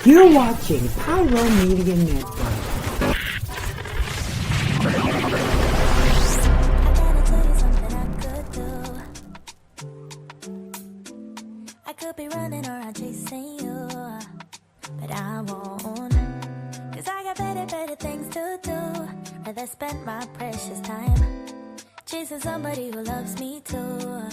You're watching Pyro Media Network. I could be running or I'm chasing you, but I won't, 'cause I got better things to do. Rather spend my precious time chasing somebody who loves me too.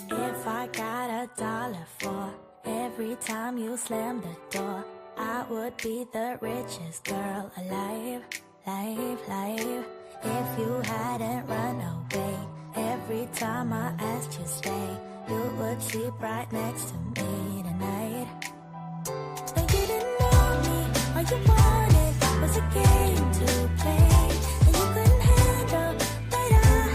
If I got $1 for every time you slam the door, I would be the richest girl alive, life. If you hadn't run away every time I asked you stay, you would sleep right next to me tonight. And you didn't know me, all you wanted was a game to play, and you couldn't handle that I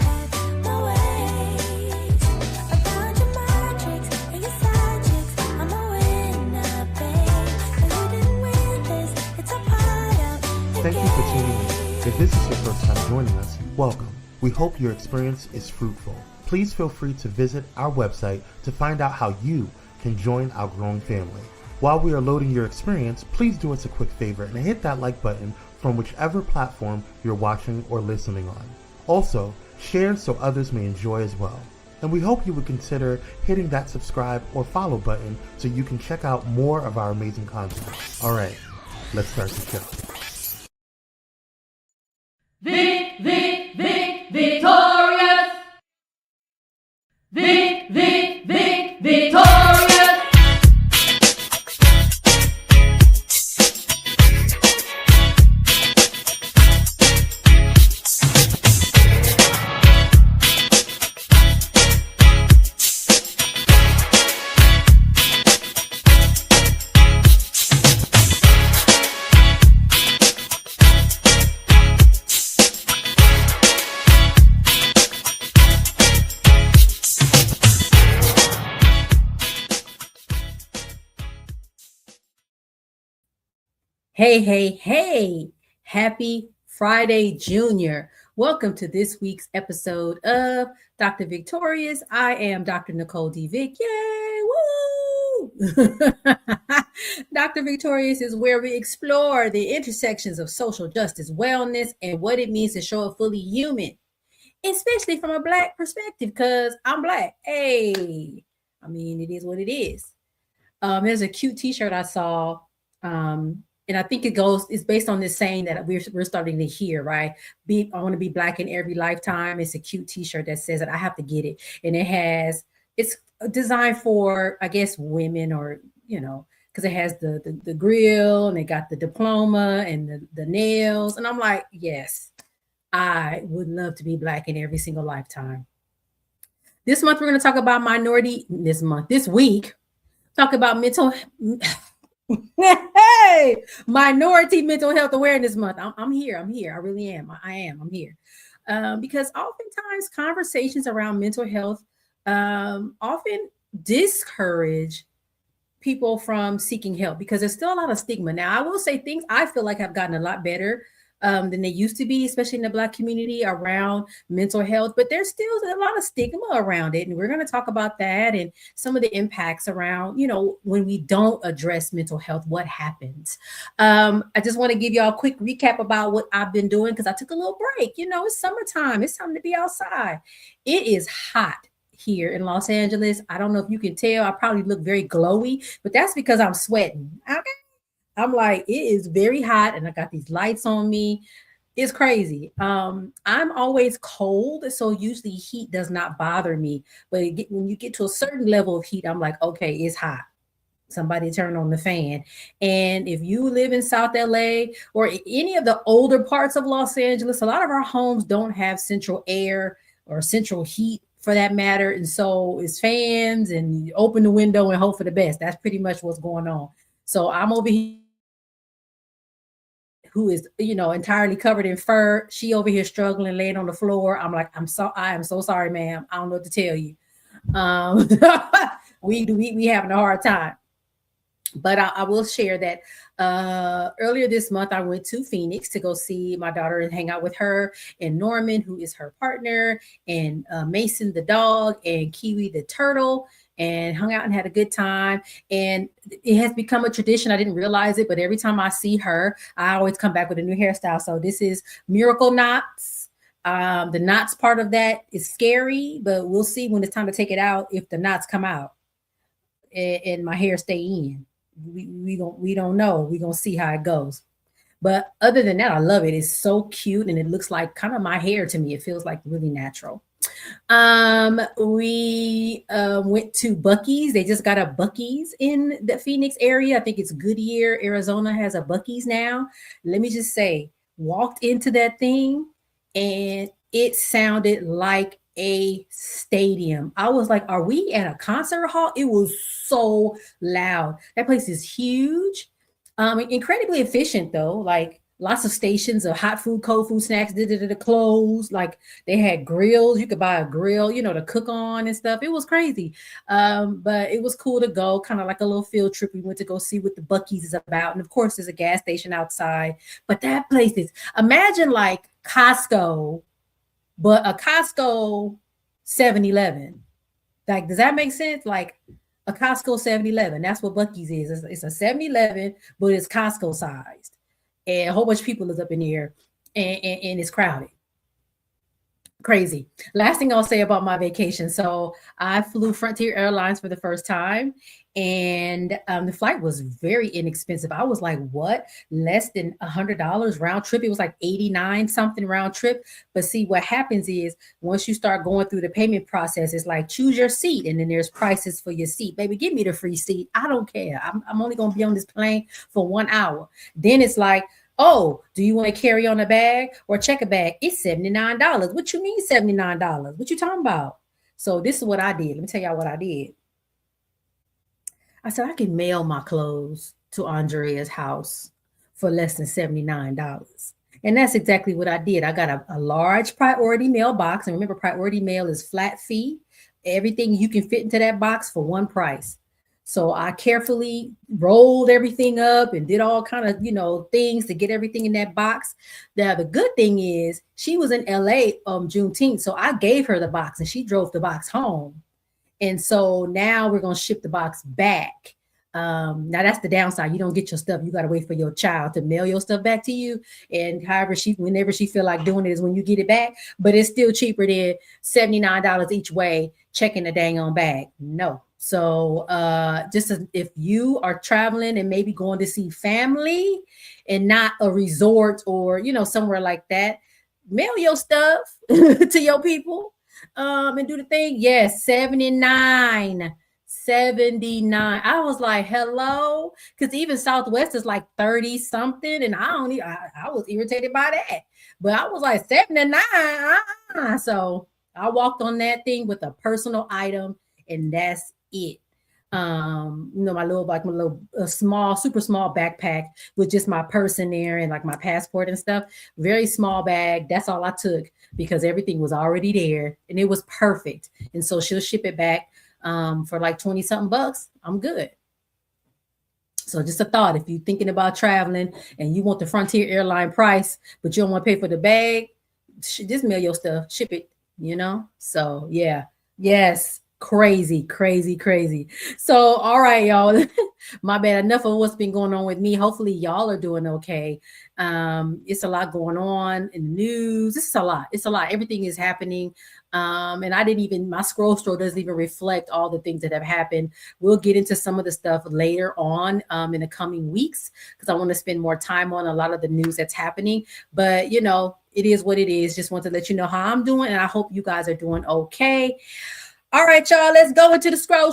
had my ways. Around your matrix and your side chicks, I'm a winner, babe. And you didn't win this, it's a part of the Thank you for tuning in. If this is your first time joining us, welcome. We hope your experience is fruitful. Please feel free to visit our website to find out how you can join our growing family. While we are loading your experience, please do us a quick favor and hit that like button from whichever platform you're watching or listening on. Also, share so others may enjoy as well. And we hope you would consider hitting that subscribe or follow button so you can check out more of our amazing content. All right, let's start the show. Victorious! Victorious! Hey, happy Friday, Junior. Welcome to this week's episode of Dr. Victorious. I am Dr. Nicole D. Vick. Yay, woo! Dr. Victorious is where we explore the intersections of social justice, wellness, and what it means to show up fully human, especially from a Black perspective, because I'm Black. Hey, I mean, it is what it is. There's a cute t-shirt I saw, and I think it's based on this saying that we're starting to hear, right? I want to be Black in every lifetime. It's a cute t-shirt that says that. I have to get it. And it's designed for, I guess, women, or, because it has the grill and they got the diploma and the nails. And I'm like, yes, I would love to be Black in every single lifetime. This month, we're going to talk about this week, talk about Minority Mental Health Awareness Month. I'm here. I really am. I'm here. Because oftentimes conversations around mental health often discourage people from seeking help because there's still a lot of stigma. Now, I will say things I feel like have gotten a lot better than they used to be, especially in the Black community around mental health, but there's still a lot of stigma around it. And we're going to talk about that and some of the impacts around, when we don't address mental health, what happens. I just want to give y'all a quick recap about what I've been doing because I took a little break. It's summertime. It's time to be outside. It is hot here in Los Angeles. I don't know if you can tell. I probably look very glowy, but that's because I'm sweating. Okay. I'm like, it is very hot and I got these lights on me. It's crazy. I'm always cold, so usually heat does not bother me. But when you get to a certain level of heat, I'm like, okay, it's hot. Somebody turn on the fan. And if you live in South LA or any of the older parts of Los Angeles, a lot of our homes don't have central air or central heat for that matter. And so it's fans and you open the window and hope for the best. That's pretty much what's going on. So I'm over here who is, entirely covered in fur. She over here struggling, laying on the floor. I'm like, I am so sorry, ma'am. I don't know what to tell you. We having a hard time. But I will share that earlier this month, I went to Phoenix to go see my daughter and hang out with her and Norman, who is her partner, and Mason, the dog, and Kiwi, the turtle. and hung out and had a good time. And it has become a tradition. I didn't realize it, but every time I see her, I always come back with a new hairstyle. So this is Miracle Knots. The knots part of that is scary, but we'll see when it's time to take it out if the knots come out and my hair stay in. We don't know. We're gonna see how it goes. But other than that, I love it. It's so cute and it looks like kind of my hair to me. It feels like really natural. We went to Buc-ee's. They just got a Buc-ee's in the Phoenix area. I think it's Goodyear, Arizona has a Buc-ee's now. Let me just say, walked into that thing and it sounded like a stadium. I was like, are we at a concert hall? It was so loud. That place is huge. Incredibly efficient though, like lots of stations of hot food, cold food, snacks, the clothes. Like they had grills. You could buy a grill, to cook on and stuff. It was crazy. But it was cool to go, kind of like a little field trip. We went to go see what the Buc-ee's is about. And of course, there's a gas station outside. But that place is, imagine like Costco, but a Costco 7-Eleven. Like, does that make sense? Like, a Costco 7-Eleven. That's what Buc-ee's is. It's a 7-Eleven, but it's Costco sized. And a whole bunch of people is up in here and it's crowded. Crazy. Last thing I'll say about my vacation. So I flew Frontier Airlines for the first time, and the flight was very inexpensive. I was like, what? Less than $100 round trip. It was like 89 something round trip. But see, what happens is once you start going through the payment process, it's like choose your seat, and then there's prices for your seat. Baby, give me the free seat. I don't care. I'm only going to be on this plane for 1 hour. Then it's like, oh, do you want to carry on a bag or check a bag? It's $79. What you mean $79? What you talking about? So this is what I did. Let me tell y'all what I did. I said I can mail my clothes to Andrea's house for less than $79. And that's exactly what I did. I got a large priority mail box. And remember, priority mail is flat fee. Everything you can fit into that box for one price. So I carefully rolled everything up and did all kind of, things to get everything in that box. Now, the good thing is she was in LA Juneteenth. So I gave her the box and she drove the box home. And so now we're going to ship the box back. Now that's the downside. You don't get your stuff. You got to wait for your child to mail your stuff back to you. And whenever she feel like doing it is when you get it back, but it's still cheaper than $79 each way, checking the dang on bag. No. So if you are traveling and maybe going to see family and not a resort or, somewhere like that, mail your stuff to your people and do the thing. Yes, 79. I was like, hello, because even Southwest is like 30 something, and I was irritated by that. But I was like 79. So I walked on that thing with a personal item, and that's it. My little small, super small backpack with just my purse in there and like my passport and stuff. Very small bag. That's all I took because everything was already there and it was perfect. And so she'll ship it back for like 20 something bucks. I'm good. So just a thought, if you're thinking about traveling and you want the Frontier airline price, but you don't want to pay for the bag, just mail your stuff, ship it, So yeah, yes. Crazy. So, all right, y'all. My bad. Enough of what's been going on with me. Hopefully, y'all are doing okay. It's a lot going on in the news. It's a lot. Everything is happening. And my scroll doesn't even reflect all the things that have happened. We'll get into some of the stuff later on in the coming weeks because I want to spend more time on a lot of the news that's happening. But, it is what it is. Just want to let you know how I'm doing. And I hope you guys are doing okay. All right, y'all, let's go into the scroll.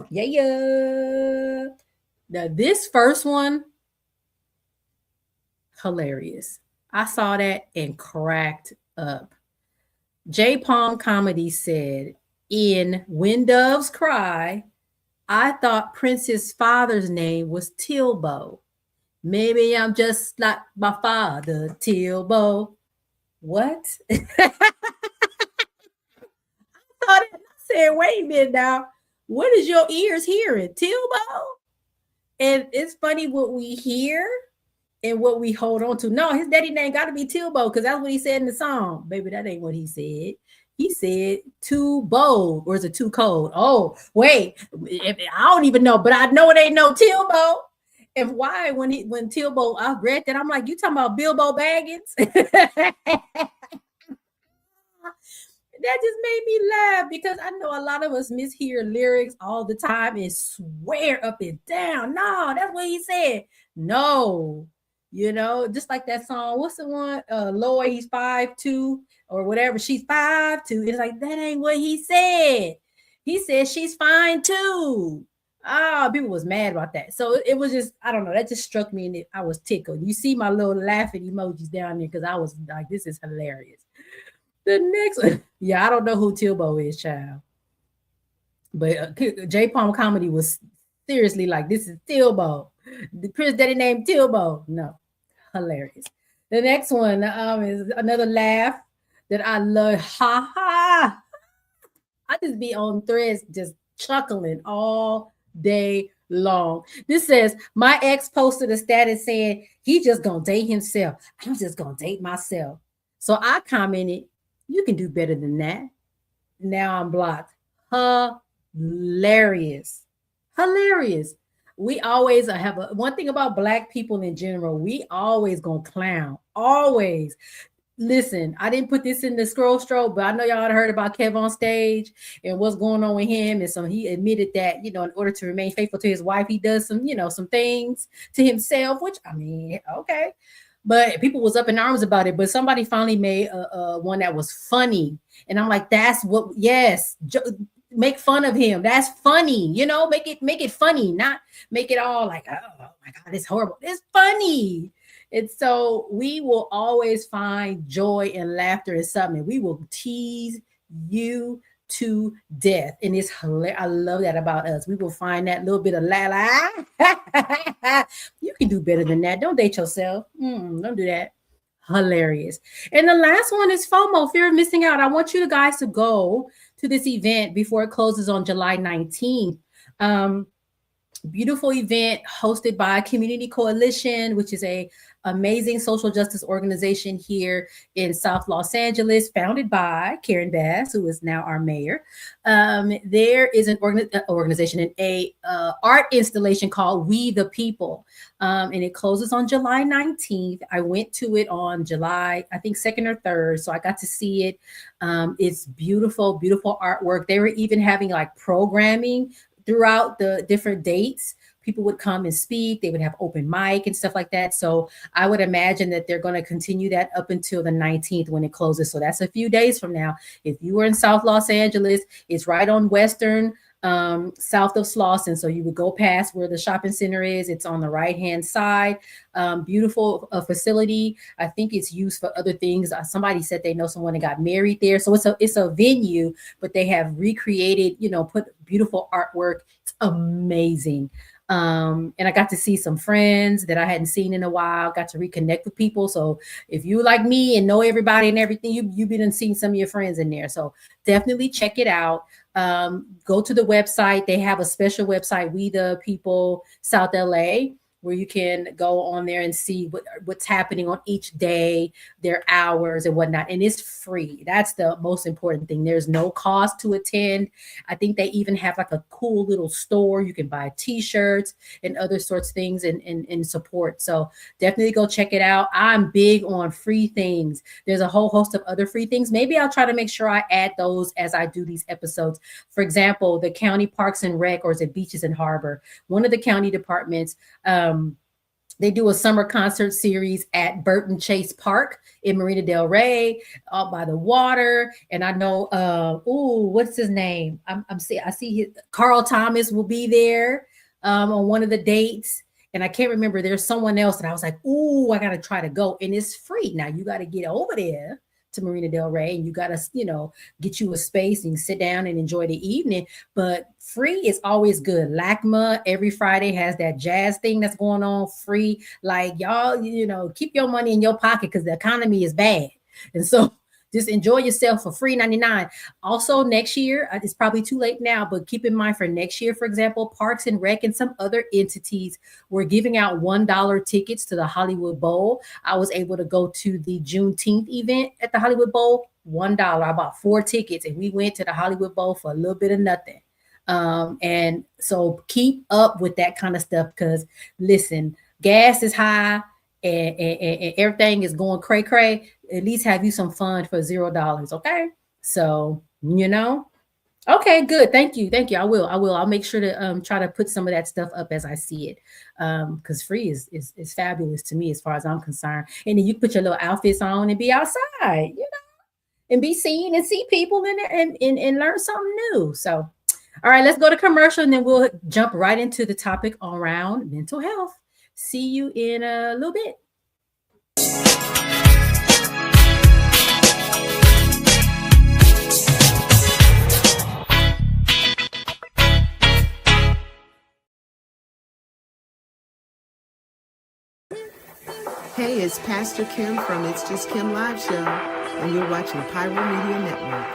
Yeah. Now, this first one, hilarious. I saw that and cracked up. J. Palm Comedy said, in When Doves Cry, I thought Prince's father's name was Tilbo. Maybe I'm just like my father, Tilbo. What? I said, wait a minute now. What is your ears hearing? Tilbo? And it's funny what we hear and what we hold on to. No, his daddy name got to be Tilbo because that's what he said in the song. Baby, that ain't what he said. He said too bold, or is it too cold? Oh, wait, I don't even know, but I know it ain't no Tilbo. And why when Tilbo, I read that, I'm like, you talking about Bilbo Baggins? That just made me laugh because I know a lot of us mishear lyrics all the time and swear up and down. No, that's what he said. No, just like that song. What's the one? Lloyd, he's 5'2" or whatever. She's 5'2". It's like, that ain't what he said. He said she's fine too. People was mad about that. So it was just, I don't know. That just struck me and I was tickled. You see my little laughing emojis down there because I was like, this is hilarious. The next one, yeah, I don't know who Tilbo is, child. But J Palm Comedy was seriously like, this is Tilbo. The Prince Daddy named Tilbo. No, hilarious. The next one is another laugh that I love. Ha ha. I just be on Threads just chuckling all day long. This says, my ex posted a status saying he just gonna date himself. I'm just gonna date myself. So I commented, you can do better than that. Now I'm blocked. Hilarious. We always have one thing about Black people in general. We always gonna clown. Always. Listen, I didn't put this in the scroll stroke, but I know y'all heard about Kev on stage and what's going on with him. And so he admitted that, in order to remain faithful to his wife, he does some, some things to himself, which, I mean, okay. But people was up in arms about it. But somebody finally made one that was funny. And I'm like, that's what, yes, make fun of him. That's funny, make it funny, not make it all like, oh my God, it's horrible. It's funny. And so we will always find joy and laughter in something. We will tease you to death. And it's hilarious. I love that about us. We will find that little bit of la. You can do better than that. Don't date yourself. Don't do that. Hilarious. And the last one is FOMO, fear of missing out. I want you guys to go to this event before it closes on July 19th. Beautiful event hosted by Community Coalition, which is a amazing social justice organization here in South Los Angeles, founded by Karen Bass, who is now our mayor. There is an organization and a art installation called We the People, and it closes on July 19th. I went to it on July, I think 2nd or 3rd, so I got to see it. It's beautiful, beautiful artwork. They were even having like programming throughout the different dates. People would come and speak. They would have open mic and stuff like that. So I would imagine that they're going to continue that up until the 19th when it closes. So that's a few days from now. If you are in South Los Angeles, it's right on Western, south of Slauson. So you would go past where the shopping center is. It's on the right-hand side. Beautiful facility. I think it's used for other things. Somebody said they know someone that got married there. So it's a venue, but they have recreated, put beautiful artwork. It's amazing. And I got to see some friends that I hadn't seen in a while, got to reconnect with people. So if you like me and know everybody and everything, you've been and seen some of your friends in there. So definitely check it out. Go to the website. They have a special website, We the People South LA, where you can go on there and see what's happening on each day, their hours and whatnot. And it's free. That's the most important thing. There's no cost to attend. I think they even have like a cool little store. You can buy t-shirts and other sorts of things and support. So definitely go check it out. I'm big on free things. There's a whole host of other free things. Maybe I'll try to make sure I add those as I do these episodes. For example, the county parks and rec, or is it beaches and harbor? One of the county departments, they do a summer concert series at Burton Chase Park in Marina Del Rey, out by the water. And I know, what's his name? I see Carl Thomas will be there on one of the dates. And I can't remember. There's someone else that I was like, I got to try to go. And it's free. Now you got to get over there to Marina Del Rey, and you got to, get you a space and sit down and enjoy the evening. But free is always good. LACMA every Friday has that jazz thing that's going on free. Like y'all, keep your money in your pocket because the economy is bad. And so just enjoy yourself for free 99. Also, next year, it's probably too late now, but keep in mind for next year, for example, Parks and Rec and some other entities were giving out $1 tickets to the Hollywood Bowl. I was able to go to the Juneteenth event at the Hollywood Bowl, $1. I bought 4 tickets and we went to the Hollywood Bowl for a little bit of nothing. And so keep up with that kind of stuff, because listen, gas is high and everything is going cray cray. At least have you some fun for $0. Okay. So, okay, good. Thank you. I will. I'll make sure to try to put some of that stuff up as I see it. Because free is fabulous to me as far as I'm concerned. And then you put your little outfits on and be outside, and be seen and see people and learn something new. So, all right, let's go to commercial and then we'll jump right into the topic around mental health. See you in a little bit. Hey, it's Pastor Kim from It's Just Kim Live Show, and you're watching Pyro Media Network.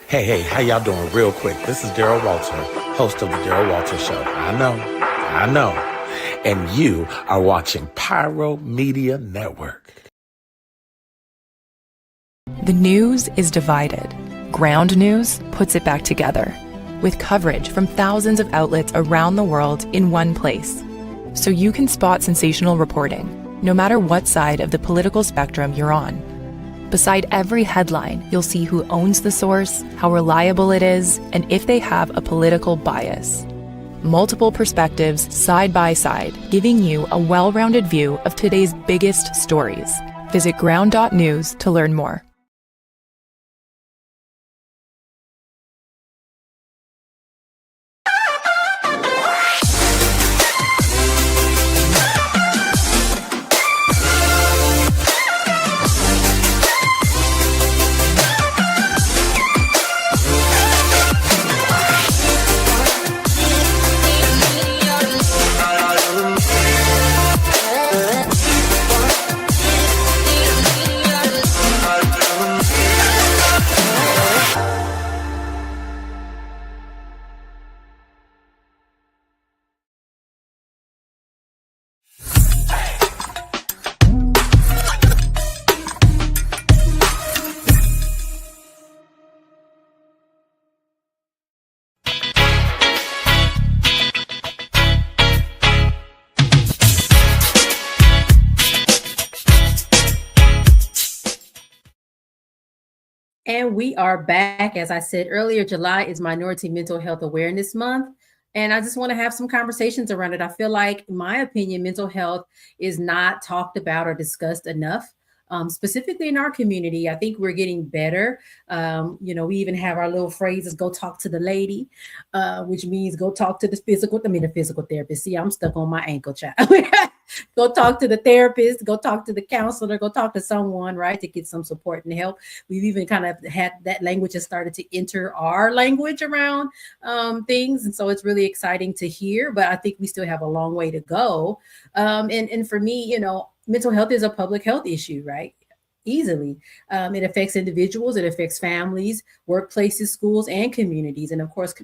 Hey, how y'all doing? Real quick, this is Daryl Walter, host of the Daryl Walter Show. I know. And you are watching Pyro Media Network. The news is divided. Ground News puts it back together, with coverage from thousands of outlets around the world in one place. So you can spot sensational reporting, no matter what side of the political spectrum you're on. Beside every headline, you'll see who owns the source, how reliable it is, and if they have a political bias. Multiple perspectives side by side, giving you a well-rounded view of today's biggest stories. Visit ground.news to learn more. And we are back. As I said earlier, July is Minority Mental Health Awareness Month. And I just want to have some conversations around it. I feel like, in my opinion, mental health is not talked about or discussed enough. Specifically in our community, I think we're getting better. We even have our little phrases, go talk to the lady, which means go talk to the physical therapist. See, I'm stuck on my ankle, child. Go talk to the therapist, go talk to the counselor, go talk to someone, right, to get some support and help. We've even kind of had that language has started to enter our language around things. And so it's really exciting to hear, but I think we still have a long way to go. And for me, mental health is a public health issue, right? Easily. It affects individuals, it affects families, workplaces, schools, and communities. And of course,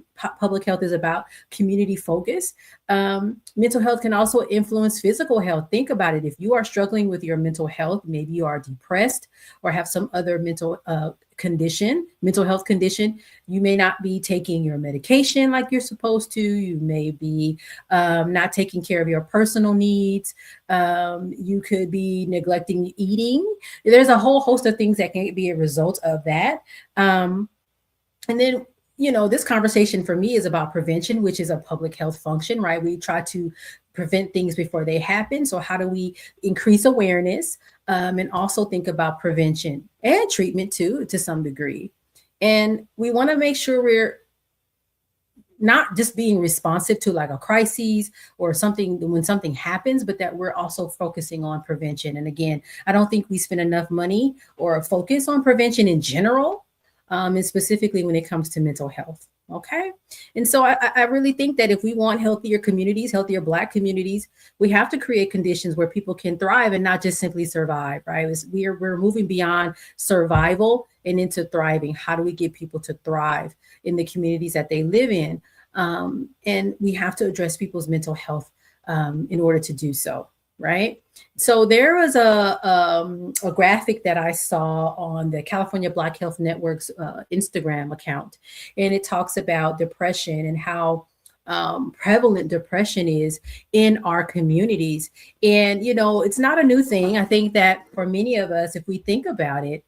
public health is about community focus. Mental health can also influence physical health. Think about it. If you are struggling with your mental health, maybe you are depressed or have some other mental health condition, you may not be taking your medication like you're supposed to. You may be not taking care of your personal needs. You could be neglecting eating. There's a whole host of things that can be a result of that. And then, this conversation for me is about prevention, which is a public health function, right? We try to prevent things before they happen. So how do we increase awareness and also think about prevention and treatment too, to some degree? And we want to make sure we're not just being responsive to like a crisis or something when something happens, but that we're also focusing on prevention. And again, I don't think we spend enough money or focus on prevention in general, and specifically when it comes to mental health. Okay. And so I really think that if we want healthier communities, healthier Black communities, we have to create conditions where people can thrive and not just simply survive, right? We're moving beyond survival and into thriving. How do we get people to thrive in the communities that they live in? And we have to address people's mental health in order to do so, right? So there was a graphic that I saw on the California Black Health Network's Instagram account, and it talks about depression and how prevalent depression is in our communities. And, you know, it's not a new thing. I think that for many of us, if we think about it,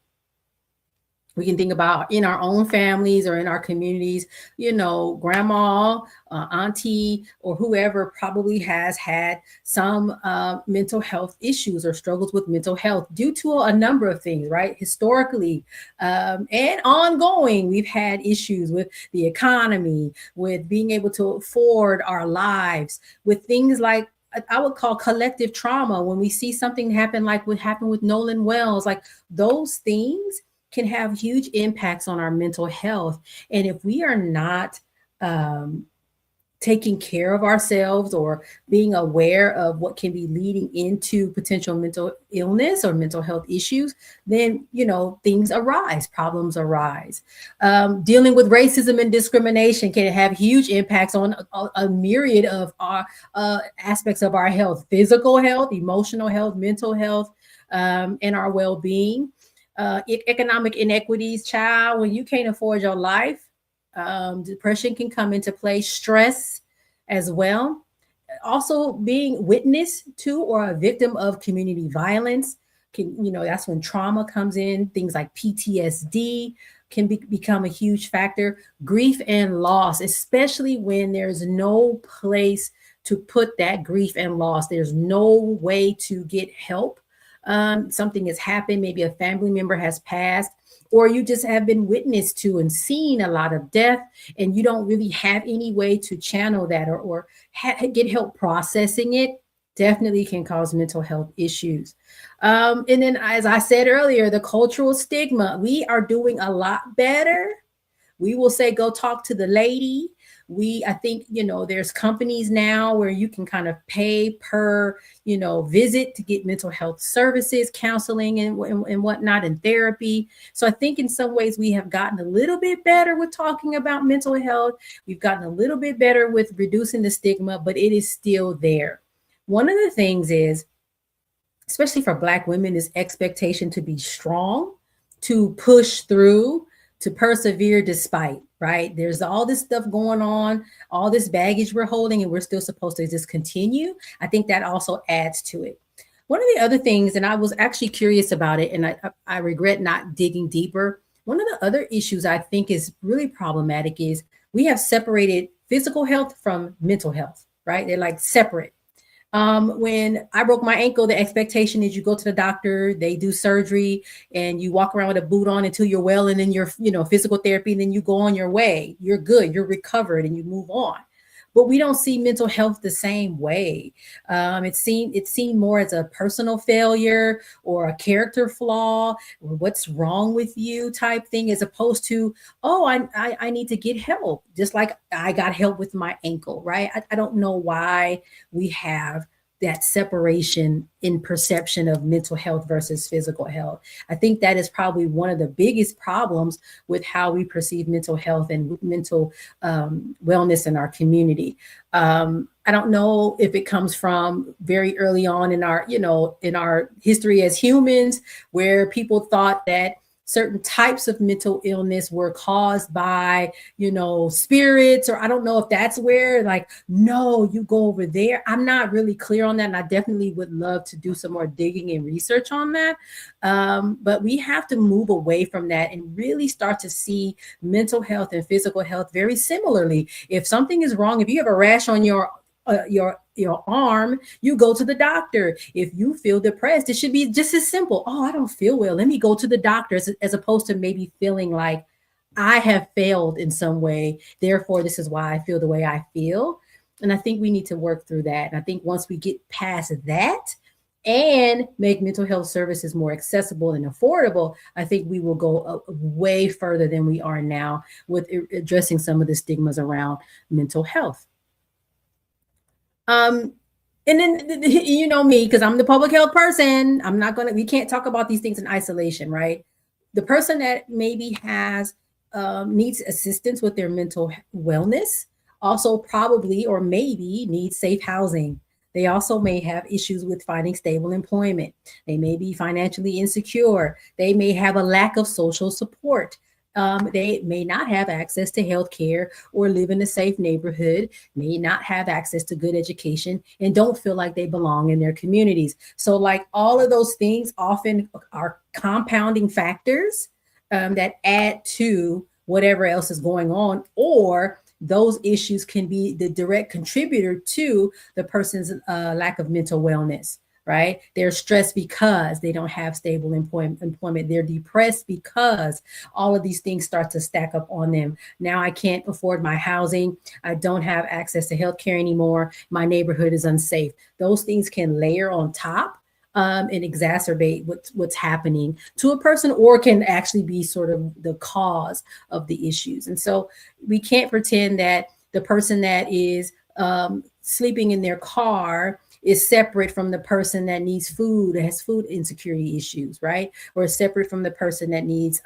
we can think about in our own families or in our communities, you know, grandma, auntie, or whoever probably has had some mental health issues or struggles with mental health due to a number of things, right? Historically and ongoing, we've had issues with the economy, with being able to afford our lives, with things like I would call collective trauma. When we see something happen like what happened with Nolan Wells, like those things can have huge impacts on our mental health. And if we are not taking care of ourselves or being aware of what can be leading into potential mental illness or mental health issues, then, you know, things arise, problems arise. Dealing with racism and discrimination can have huge impacts on a myriad of our aspects of our health, physical health, emotional health, mental health, and our well-being. Economic inequities, child, when you can't afford your life, depression can come into play, stress as well. Also being witness to or a victim of community violence can, you know, that's when trauma comes in. Things like PTSD can become a huge factor. Grief and loss, especially when there's no place to put that grief and loss. There's no way to get help. Something has happened, maybe a family member has passed, or you just have been witness to and seen a lot of death, and you don't really have any way to channel that or get help processing it, definitely can cause mental health issues. And then, as I said earlier, the cultural stigma, we are doing a lot better. We will say, go talk to the lady. I think, you know, there's companies now where you can kind of pay per, you know, visit to get mental health services, counseling and whatnot, and therapy. So I think in some ways we have gotten a little bit better with talking about mental health. We've gotten a little bit better with reducing the stigma, but it is still there. One of the things is, especially for Black women, is expectation to be strong, to push through, to persevere despite, right? There's all this stuff going on, all this baggage we're holding, and we're still supposed to just continue. I think that also adds to it. One of the other things, and I was actually curious about it, and I regret not digging deeper. One of the other issues I think is really problematic is we have separated physical health from mental health, right? They're like separate. When I broke my ankle, the expectation is you go to the doctor, they do surgery, and you walk around with a boot on until you're well, and then you're, you know, physical therapy, and then you go on your way. You're good, you're recovered, and you move on. But we don't see mental health the same way. It's seen more as a personal failure or a character flaw, or what's wrong with you type thing, as opposed to, oh, I need to get help. Just like I got help with my ankle, right? I don't know why we have that separation in perception of mental health versus physical health. I think that is probably one of the biggest problems with how we perceive mental health and mental wellness in our community. I don't know if it comes from very early on in our, you know, in our history as humans, where people thought that certain types of mental illness were caused by, you know, spirits, or I don't know if that's where, like, no, you go over there. I'm not really clear on that. And I definitely would love to do some more digging and research on that. But we have to move away from that and really start to see mental health and physical health very similarly. If something is wrong, if you have a rash on your arm, you go to the doctor. If you feel depressed, it should be just as simple. Oh, I don't feel well, let me go to the doctor, as opposed to maybe feeling like I have failed in some way, therefore this is why I feel the way I feel. And I think we need to work through that. And I think once we get past that, and make mental health services more accessible and affordable, I think we will go way further than we are now with addressing some of the stigmas around mental health. And then, you know me, because I'm the public health person, we can't talk about these things in isolation, right? The person that maybe has needs assistance with their mental wellness also probably or maybe needs safe housing. They also may have issues with finding stable employment. They may be financially insecure. They may have a lack of social support. They may not have access to health care or live in a safe neighborhood, may not have access to good education, and don't feel like they belong in their communities. So like all of those things often are compounding factors that add to whatever else is going on, or those issues can be the direct contributor to the person's lack of mental wellness, right? They're stressed because they don't have stable employment. They're depressed because all of these things start to stack up on them. Now I can't afford my housing. I don't have access to healthcare anymore. My neighborhood is unsafe. Those things can layer on top and exacerbate what's happening to a person, or can actually be sort of the cause of the issues. And so we can't pretend that the person that is sleeping in their car is separate from the person that needs food, that has food insecurity issues, right? Or is separate from the person that needs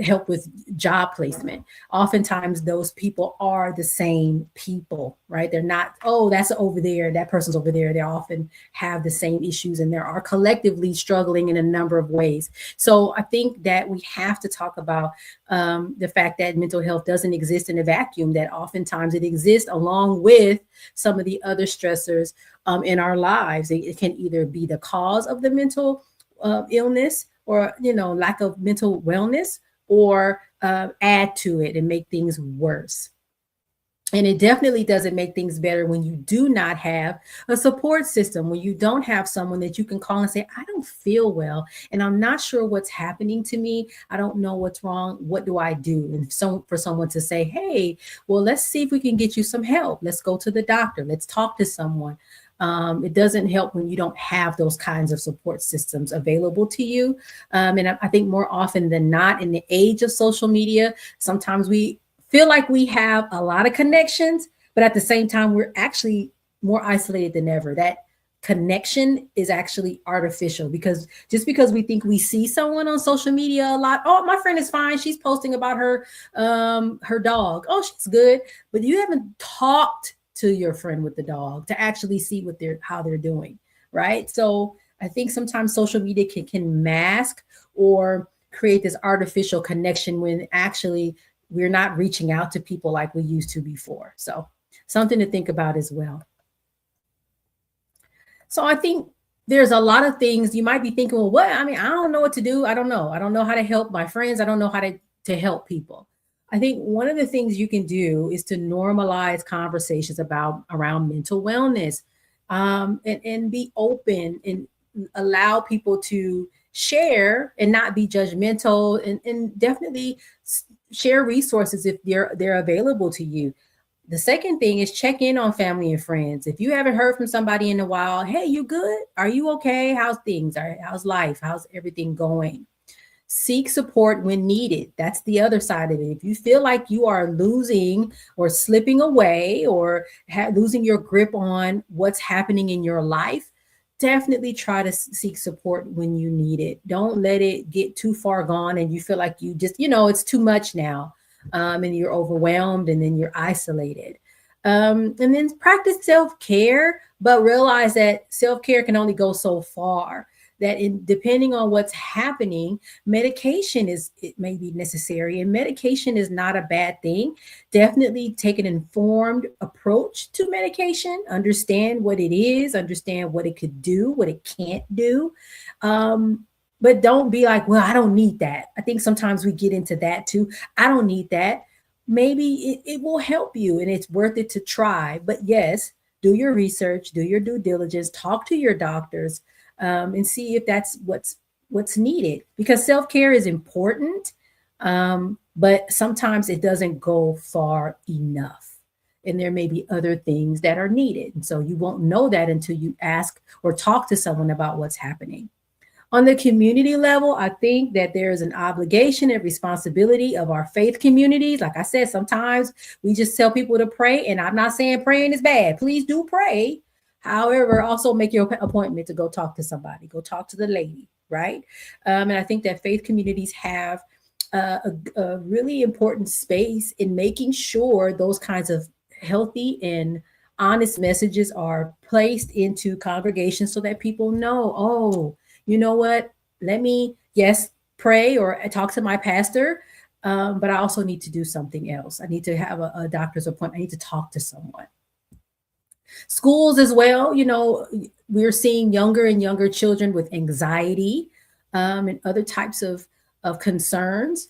help with job placement. Oftentimes those people are the same people, right? They're not, oh, that's over there, that person's over there. They often have the same issues and they are collectively struggling in a number of ways. So I think that we have to talk about the fact that mental health doesn't exist in a vacuum, that oftentimes it exists along with some of the other stressors in our lives. It can either be the cause of the mental illness or, lack of mental wellness, or add to it and make things worse. And it definitely doesn't make things better when you do not have a support system, when you don't have someone that you can call and say, I don't feel well, and I'm not sure what's happening to me. I don't know what's wrong. What do I do? And so for someone to say, hey, well, let's see if we can get you some help. Let's go to the doctor. Let's talk to someone. It doesn't help when you don't have those kinds of support systems available to you. And I think more often than not, in the age of social media, sometimes we feel like we have a lot of connections, but at the same time, we're actually more isolated than ever. That connection is actually artificial, because just because we think we see someone on social media a lot, oh, my friend is fine, she's posting about her dog, oh, she's good, but you haven't talked to your friend with the dog to actually see how they're doing, right? So I think sometimes social media can mask or create this artificial connection when actually we're not reaching out to people like we used to before. So something to think about as well. So I think there's a lot of things you might be thinking, well, what? I mean, I don't know what to do. I don't know how to help my friends. I don't know how to help people. I think one of the things you can do is to normalize conversations around mental wellness, and be open and allow people to share and not be judgmental, and definitely share resources if they're available to you. The second thing is check in on family and friends. If you haven't heard from somebody in a while, hey, you good? Are you okay? How's things? How's life? How's everything going? Seek support when needed. That's the other side of it. If you feel like you are losing or slipping away or losing your grip on what's happening in your life, definitely try to seek support when you need it. Don't let it get too far gone and you feel like you just, it's too much now, and you're overwhelmed and then you're isolated. And then practice self-care, but realize that self-care can only go so far. That depending on what's happening, medication it may be necessary, and medication is not a bad thing. Definitely take an informed approach to medication, understand what it is, understand what it could do, what it can't do. But don't be like, well, I don't need that. I think sometimes we get into that too. I don't need that. Maybe it will help you and it's worth it to try. But yes, do your research, do your due diligence, talk to your doctors, and see if that's what's needed, because self-care is important, but sometimes it doesn't go far enough. and there may be other things that are needed. And so you won't know that until you ask or talk to someone about what's happening. On the community level, I think that there is an obligation and responsibility of our faith communities. Like I said, sometimes we just tell people to pray, and I'm not saying praying is bad. Please do pray. However, also make your appointment to go talk to somebody, go talk to the lady, right? And I think that faith communities have a really important space in making sure those kinds of healthy and honest messages are placed into congregations so that people know, oh, you know what? Let me, yes, pray or talk to my pastor, but I also need to do something else. I need to have a doctor's appointment. I need to talk to someone. Schools as well, you know, we're seeing younger and younger children with anxiety and other types of concerns.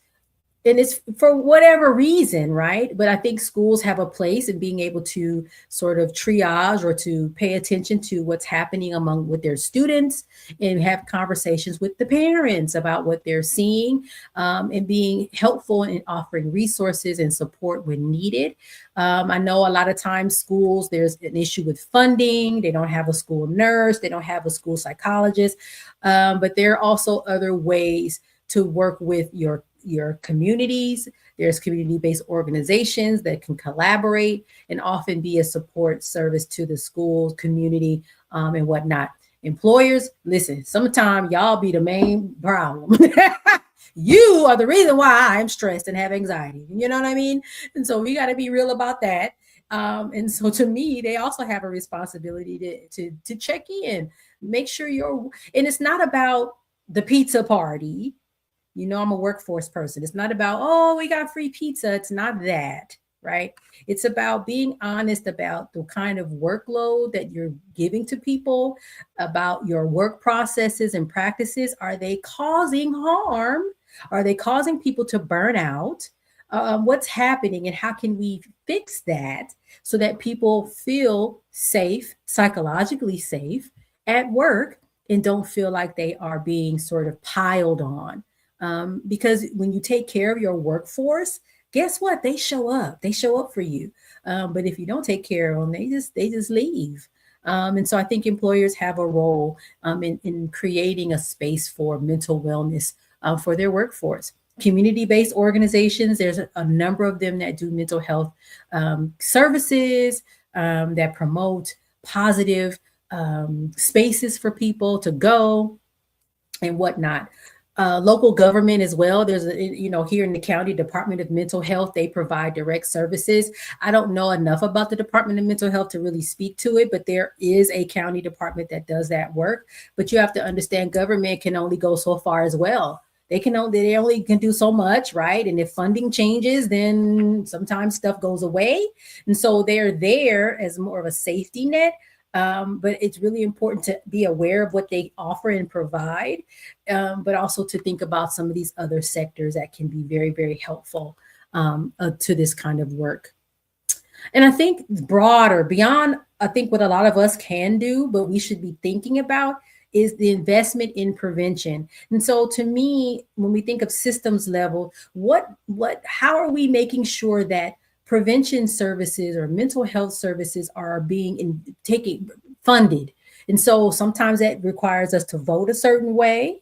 And it's for whatever reason, right? But I think schools have a place in being able to sort of triage or to pay attention to what's happening with their students and have conversations with the parents about what they're seeing and being helpful in offering resources and support when needed. I know a lot of times schools, there's an issue with funding. They don't have a school nurse. They don't have a school psychologist. But there are also other ways to work with your communities. There's community-based organizations that can collaborate and often be a support service to the school community and whatnot. Employers, listen, sometimes y'all be the main problem. You are the reason why I'm stressed and have anxiety. You know what I mean? And so we got to be real about that. And so to me, they also have a responsibility to check in, make sure and it's not about the pizza party. You know, I'm a workforce person. It's not about, oh, we got free pizza. It's not that, right? It's about being honest about the kind of workload that you're giving to people, about your work processes and practices. Are they causing harm? Are they causing people to burn out? What's happening and how can we fix that so that people feel safe, psychologically safe at work and don't feel like they are being sort of piled on? Because when you take care of your workforce, guess what? They show up. They show up for you. But if you don't take care of them, they just leave. And so I think employers have a role in creating a space for mental wellness for their workforce. Community-based organizations, there's a number of them that do mental health services that promote positive spaces for people to go and whatnot. Local government as well. There's here in the county Department of Mental Health, they provide direct services. I don't know enough about the Department of Mental Health to really speak to it, but there is a county department that does that work. But you have to understand government can only go so far as well. They only can do so much, right? And if funding changes, then sometimes stuff goes away. And so they're there as more of a safety net. But it's really important to be aware of what they offer and provide, but also to think about some of these other sectors that can be very, very helpful to this kind of work. And I think broader, beyond, I think what a lot of us can do, but we should be thinking about is the investment in prevention. And so to me, when we think of systems level, how are we making sure that prevention services or mental health services are being funded? And so sometimes that requires us to vote a certain way,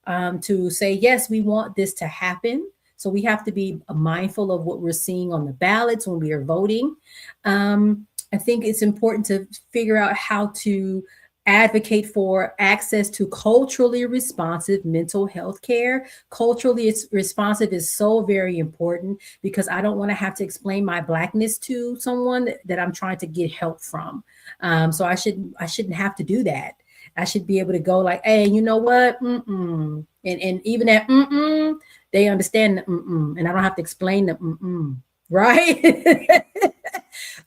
to say, yes, we want this to happen. So we have to be mindful of what we're seeing on the ballots when we are voting. I think it's important to figure out how to advocate for access to culturally responsive mental health care. Culturally responsive is so very important because I don't want to have to explain my Blackness to someone that I'm trying to get help from. So I shouldn't have to do that. I should be able to go like, hey, you know what? And even at they understand the and I don't have to explain the right?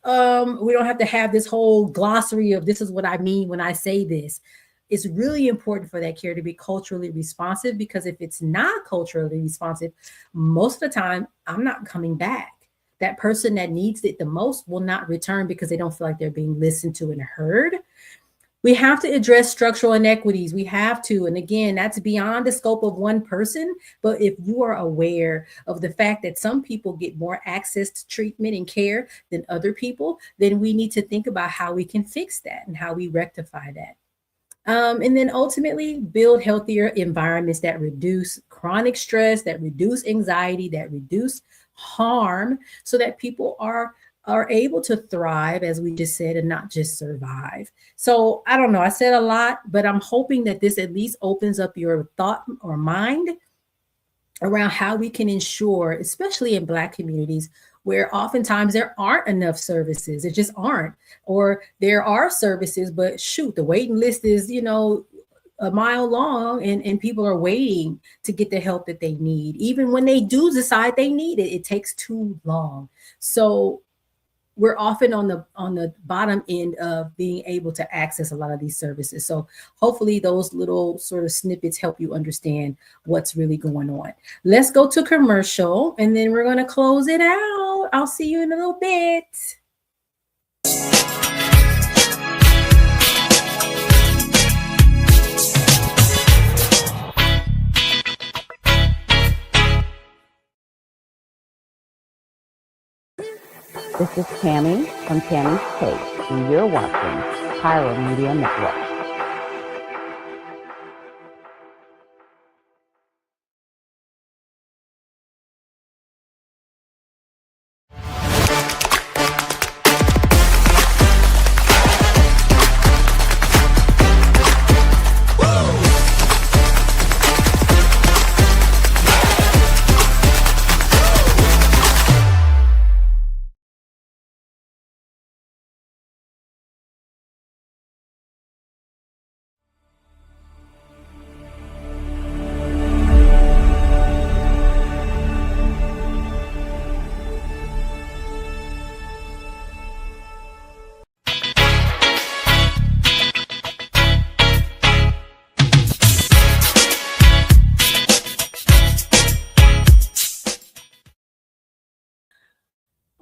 We don't have to have this whole glossary of this is what I mean when I say this. It's really important for that care to be culturally responsive, because if it's not culturally responsive, most of the time I'm not coming back. That person that needs it the most will not return because they don't feel like they're being listened to and heard. We have to address structural inequities. We have to. And again, that's beyond the scope of one person. But if you are aware of the fact that some people get more access to treatment and care than other people, then we need to think about how we can fix that and how we rectify that. And then ultimately build healthier environments that reduce chronic stress, that reduce anxiety, that reduce harm, so that people are able to thrive, as we just said, and not just survive. So I don't know, I said a lot, but I'm hoping that this at least opens up your thought or mind around how we can ensure, especially in Black communities, where oftentimes there aren't enough services. There just aren't. Or there are services, but shoot, the waiting list is, a mile long, and people are waiting to get the help that they need. Even when they do decide they need it, it takes too long. So we're often on the bottom end of being able to access a lot of these services. So hopefully those little sort of snippets help you understand what's really going on. Let's go to commercial, and then we're going to close it out. I'll see you in a little bit. This is Tammy from Tammy's Take, and you're watching Pyro Media Network.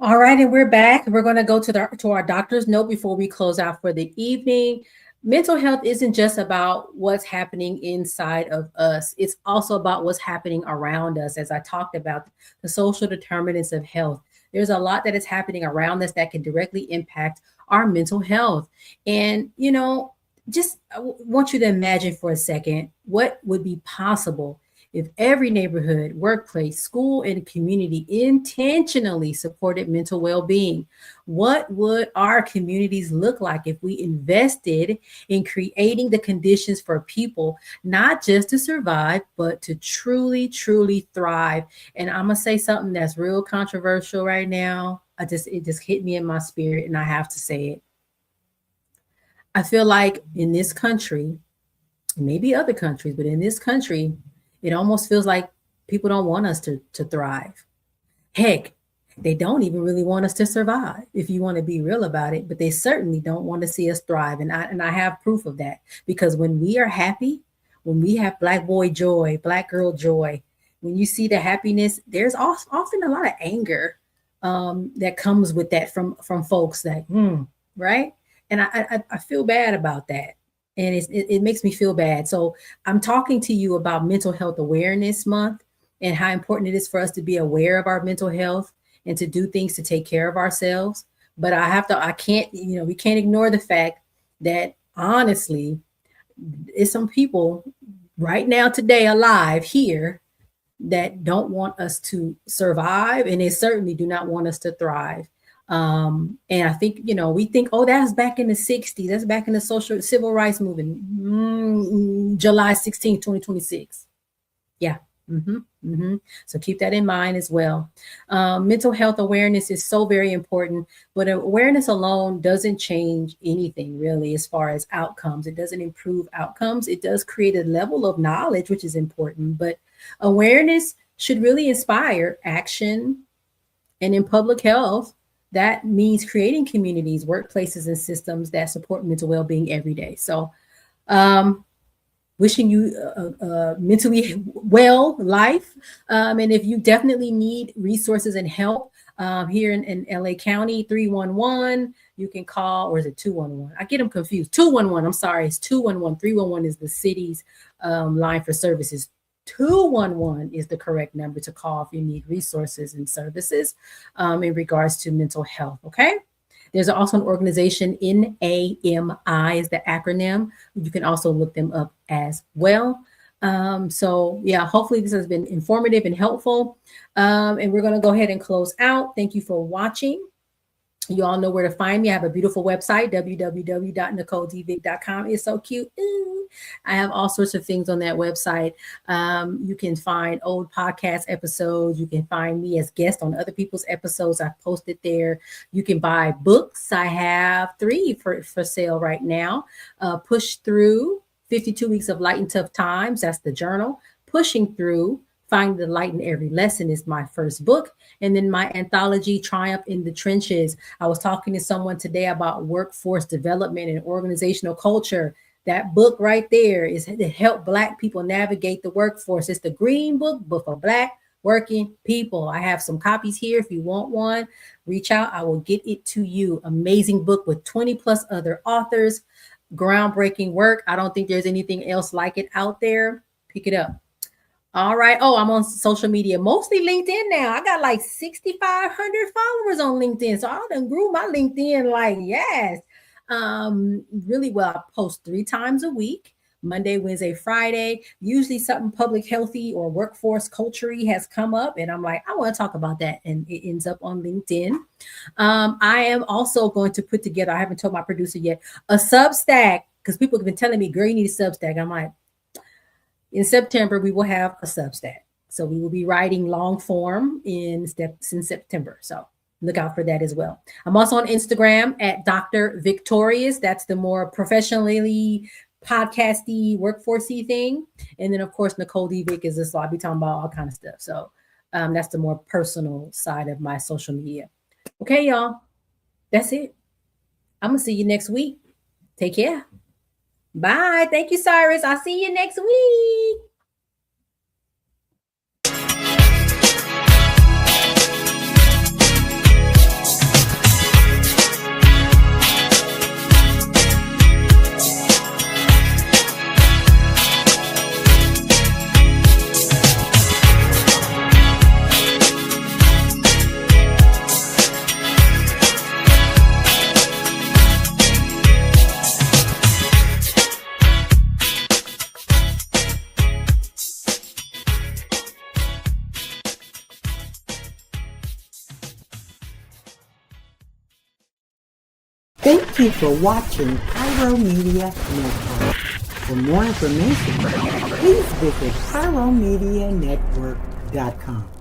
All right, and we're back. We're going to go to our doctor's note before we close out for the evening. Mental health isn't just about what's happening inside of us. It's also about what's happening around us. As I talked about, the social determinants of health. There's a lot that is happening around us that can directly impact our mental health. And, just I want you to imagine for a second what would be possible if every neighborhood, workplace, school, and community intentionally supported mental well-being. What would our communities look like if we invested in creating the conditions for people not just to survive, but to truly, truly thrive? And I'm gonna say something that's real controversial right now. It just hit me in my spirit, and I have to say it. I feel like in this country, maybe other countries, but in this country, it almost feels like people don't want us to thrive. Heck, they don't even really want us to survive, if you want to be real about it, but they certainly don't want to see us thrive. And I have proof of that, because when we are happy, when we have Black boy joy, Black girl joy, when you see the happiness, there's often a lot of anger that comes with that from folks that, right? And I feel bad about that. And it makes me feel bad. So I'm talking to you about Mental Health Awareness Month and how important it is for us to be aware of our mental health and to do things to take care of ourselves. But we can't ignore the fact that honestly, there's some people right now today alive here that don't want us to survive, and they certainly do not want us to thrive. And I think, we think, oh, that's back in the 60s. That's back in the civil rights movement, July 16, 2026. Yeah. So keep that in mind as well. Mental health awareness is so very important, but awareness alone doesn't change anything really as far as outcomes. It doesn't improve outcomes. It does create a level of knowledge, which is important, but awareness should really inspire action. And in public health, that means creating communities, workplaces, and systems that support mental well-being every day. So wishing you a mentally well life. And if you definitely need resources and help, here in LA County, 311. You can call, or is it 211? I get them confused. 211. I'm sorry. It's 211. 311 is the city's line for services. 211 is the correct number to call if you need resources and services in regards to mental health. Okay. There's also an organization, NAMI is the acronym. You can also look them up as well. So yeah, hopefully this has been informative and helpful. And we're going to go ahead and close out. Thank you for watching. You all know where to find me. I have a beautiful website, www.NicoleDVick.com. It's so cute. Ooh. I have all sorts of things on that website. You can find old podcast episodes. You can find me as guest on other people's episodes. I've posted there. You can buy books. I have 3 for sale right now. Push Through, 52 Weeks of Light and Tough Times. That's the journal. Pushing Through, Find the Light in Every Lesson is my first book. And then my anthology, Triumph in the Trenches. I was talking to someone today about workforce development and organizational culture. That book right there is to help Black people navigate the workforce. It's the green book, but for Black working people. I have some copies here. If you want one, reach out. I will get it to you. Amazing book with 20 plus other authors. Groundbreaking work. I don't think there's anything else like it out there. Pick it up. All right. Oh, I'm on social media, mostly LinkedIn now. I got like 6,500 followers on LinkedIn. So I done grew my LinkedIn like, yes, really well. I post 3 times a week, Monday, Wednesday, Friday. Usually something public healthy or workforce culture-y has come up. And I'm like, I want to talk about that. And it ends up on LinkedIn. I am also going to put together, I haven't told my producer yet, a Substack, because people have been telling me, girl, you need a Substack. I'm like, in September, we will have a Substack. So we will be writing long form in September. So look out for that as well. I'm also on Instagram at Dr. VICKtorious. That's the more professionally podcasty, workforcey thing. And then, of course, Nicole D. Vick is this. So I'll be talking about all kind of stuff. So that's the more personal side of my social media. Okay, y'all. That's it. I'm going to see you next week. Take care. Bye. Thank you, Cyrus. I'll see you next week. Thank you for watching Pyro Media Network. For more information, please visit pyromedianetwork.com.